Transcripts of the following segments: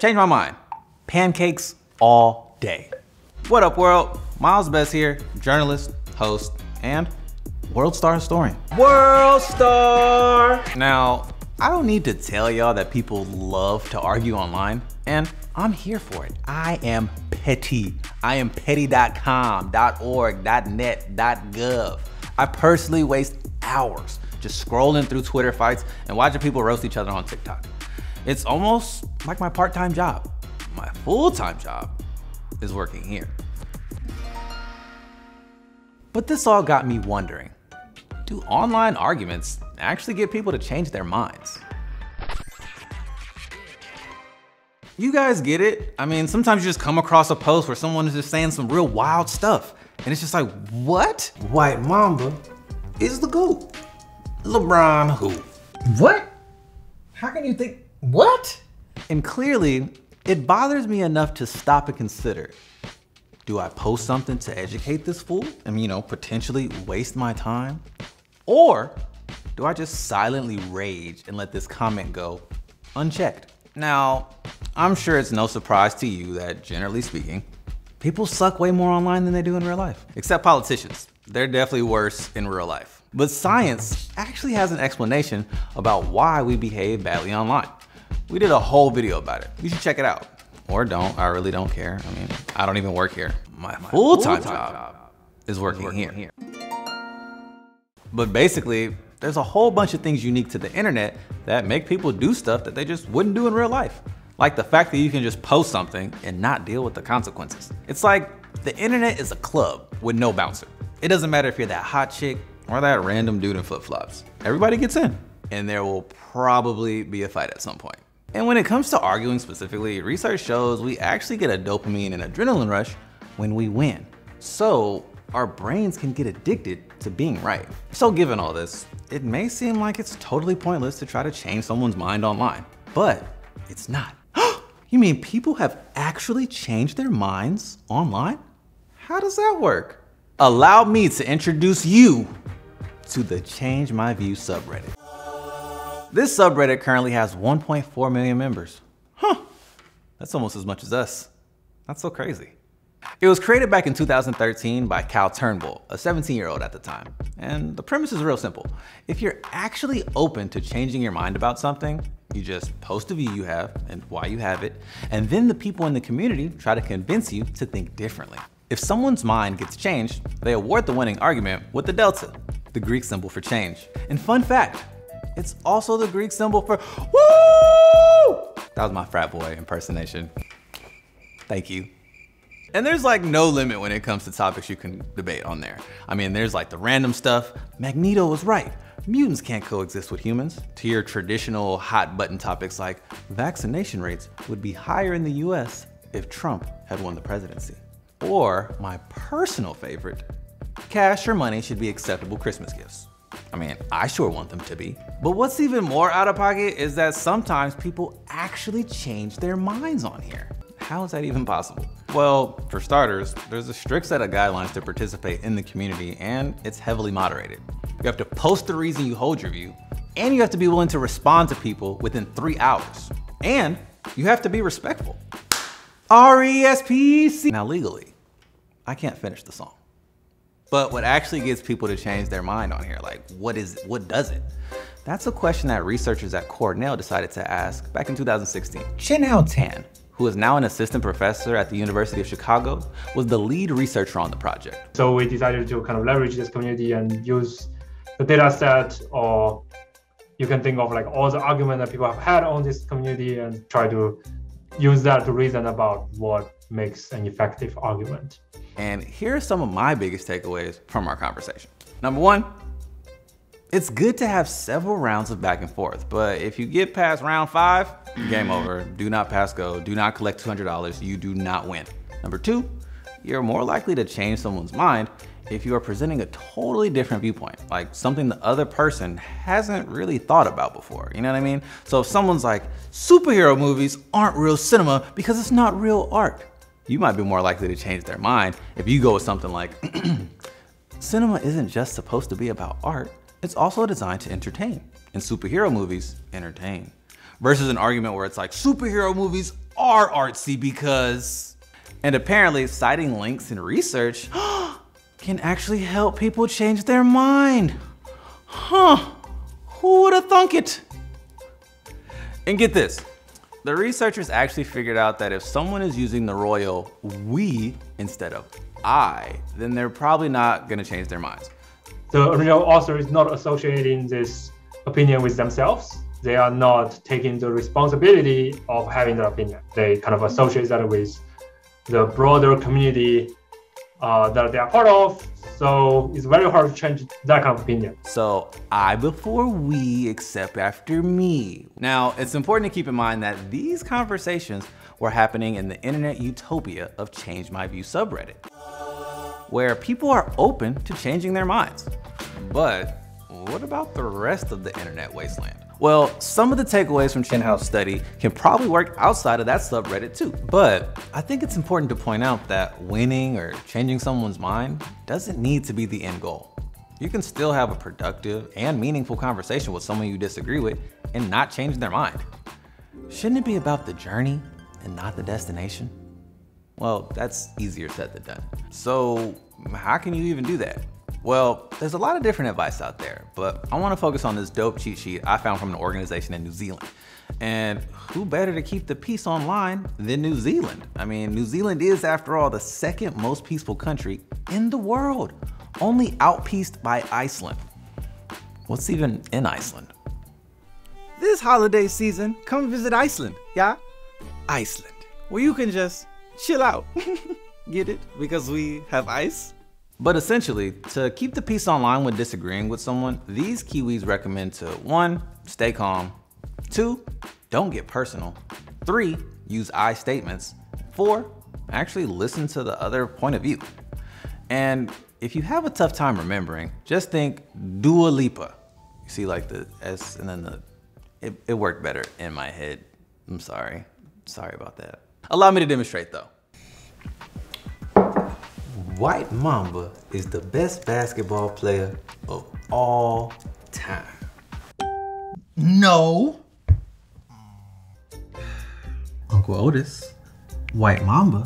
Change my mind. Pancakes all day. What up, world? Miles Best here, journalist, host, and World Star historian. World Star! Now, I don't need to tell y'all that people love to argue online, and I'm here for it. I am petty. I am petty.com, .org, .net, .gov. I personally waste hours just scrolling through Twitter fights and watching people roast each other on TikTok. It's almost like my part-time job. My full-time job is working here. But this all got me wondering, do online arguments actually get people to change their minds? You guys get it? I mean, sometimes you just come across a post where someone is just saying some real wild stuff, and it's just like, what? White Mamba is the GOAT. LeBron who? What? How can you think, what? And clearly, it bothers me enough to stop and consider. Do I post something to educate this fool and, potentially waste my time? Or do I just silently rage and let this comment go unchecked? Now, I'm sure it's no surprise to you that, generally speaking, people suck way more online than they do in real life. Except politicians. They're definitely worse in real life. But science actually has an explanation about why we behave badly online. We did a whole video about it. You should check it out. Or don't, I really don't care. I mean, I don't even work here. My full-time job is working here. But basically, there's a whole bunch of things unique to the internet that make people do stuff that they just wouldn't do in real life. Like the fact that you can just post something and not deal with the consequences. It's like the internet is a club with no bouncer. It doesn't matter if you're that hot chick or that random dude in flip-flops. Everybody gets in, and there will probably be a fight at some point. And when it comes to arguing specifically, research shows we actually get a dopamine and adrenaline rush when we win. So our brains can get addicted to being right. So given all this, it may seem like it's totally pointless to try to change someone's mind online, but it's not. You mean people have actually changed their minds online? How does that work? Allow me to introduce you to the Change My View subreddit. This subreddit currently has 1.4 million members. That's almost as much as us. That's so crazy. It was created back in 2013 by Cal Turnbull, a 17-year-old at the time. And the premise is real simple. If you're actually open to changing your mind about something, you just post a view you have and why you have it, and then the people in the community try to convince you to think differently. If someone's mind gets changed, they award the winning argument with the delta, the Greek symbol for change. And fun fact, it's also the Greek symbol for woo! That was my frat boy impersonation. Thank you. And there's like no limit when it comes to topics you can debate on there. I mean, there's like the random stuff. Magneto was right. Mutants can't coexist with humans. To your traditional hot button topics like vaccination rates would be higher in the US if Trump had won the presidency. Or my personal favorite, cash or money should be acceptable Christmas gifts. I mean, I sure want them to be. But what's even more out of pocket is that sometimes people actually change their minds on here. How is that even possible? Well, for starters, there's a strict set of guidelines to participate in the community, and it's heavily moderated. You have to post the reason you hold your view, and you have to be willing to respond to people within 3 hours. And you have to be respectful. RESPC. Now legally, I can't finish the song. But what actually gets people to change their mind on here? Like, what does it? That's a question that researchers at Cornell decided to ask back in 2016. Chenhao Tan, who is now an assistant professor at the University of Chicago, was the lead researcher on the project. So we decided to kind of leverage this community and use the data set, or you can think of like all the arguments that people have had on this community and try to use that to reason about what makes an effective argument. And here are some of my biggest takeaways from our conversation. Number one, it's good to have several rounds of back and forth, but if you get past round 5, game over. Do not pass go, do not collect $200, you do not win. Number 2, you're more likely to change someone's mind if you are presenting a totally different viewpoint, like something the other person hasn't really thought about before, you know what I mean? So if someone's like, superhero movies aren't real cinema because it's not real art, you might be more likely to change their mind if you go with something like, cinema isn't just supposed to be about art, it's also designed to entertain, and superhero movies entertain. versus an argument where it's like superhero movies are artsy because, and apparently citing links and research can actually help people change their mind. Huh, who would have thunk it? And get this, the researchers actually figured out that if someone is using the royal we instead of I, then they're probably not gonna change their minds. The original author is not associating this opinion with themselves. They are not taking the responsibility of having the opinion. They kind of associate that with the broader community that they are part of. So it's very hard to change that kind of opinion. So I before we, except after me. Now, it's important to keep in mind that these conversations were happening in the internet utopia of Change My View subreddit, where people are open to changing their minds. But what about the rest of the internet wasteland? Well, some of the takeaways from Chen Hao's study can probably work outside of that subreddit too. But I think it's important to point out that winning or changing someone's mind doesn't need to be the end goal. You can still have a productive and meaningful conversation with someone you disagree with and not change their mind. Shouldn't it be about the journey and not the destination? Well, that's easier said than done. So how can you even do that? Well, there's a lot of different advice out there, but I want to focus on this dope cheat sheet I found from an organization in New Zealand. And who better to keep the peace online than New Zealand? I mean, New Zealand is, after all, the second most peaceful country in the world, only outpieced by Iceland. What's even in Iceland? This holiday season, come visit Iceland, yeah? Iceland, where you can just chill out. Get it? Because we have ice? But essentially, to keep the peace online when disagreeing with someone, these Kiwis recommend to 1, stay calm, 2, don't get personal, 3, use I statements, 4, actually listen to the other point of view. And if you have a tough time remembering, just think Dua Lipa. You see like the S and then the, it worked better in my head. I'm sorry about that. Allow me to demonstrate though. White Mamba is the best basketball player of all time. No. Uncle Otis, White Mamba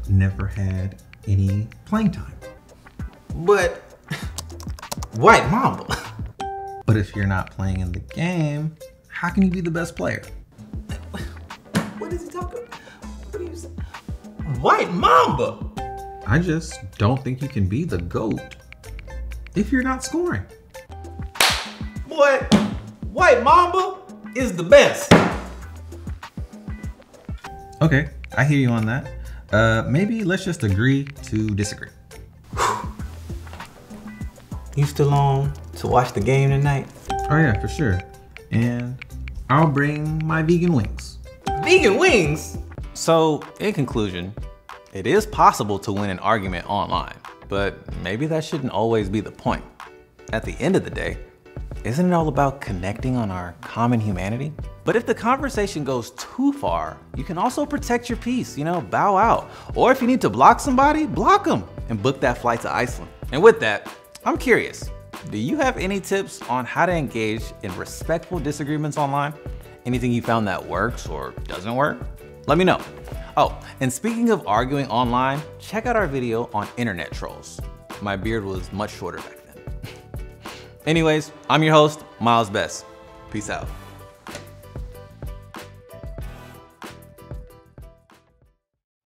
never had any playing time. But White Mamba. But if you're not playing in the game, how can you be the best player? What is he talking about? What are you saying? White Mamba. I just don't think you can be the GOAT if you're not scoring. Boy, White Mamba is the best. Okay, I hear you on that. Maybe let's just agree to disagree. You still on to watch the game tonight? Oh yeah, for sure. And I'll bring my vegan wings. Vegan wings? So, in conclusion, it is possible to win an argument online, but maybe that shouldn't always be the point. At the end of the day, isn't it all about connecting on our common humanity? But if the conversation goes too far, you can also protect your peace, bow out. Or if you need to block somebody, block them and book that flight to Iceland. And with that, I'm curious, do you have any tips on how to engage in respectful disagreements online? Anything you found that works or doesn't work? Let me know. Oh, and speaking of arguing online, check out our video on internet trolls. My beard was much shorter back then. Anyways, I'm your host, Miles Best. Peace out.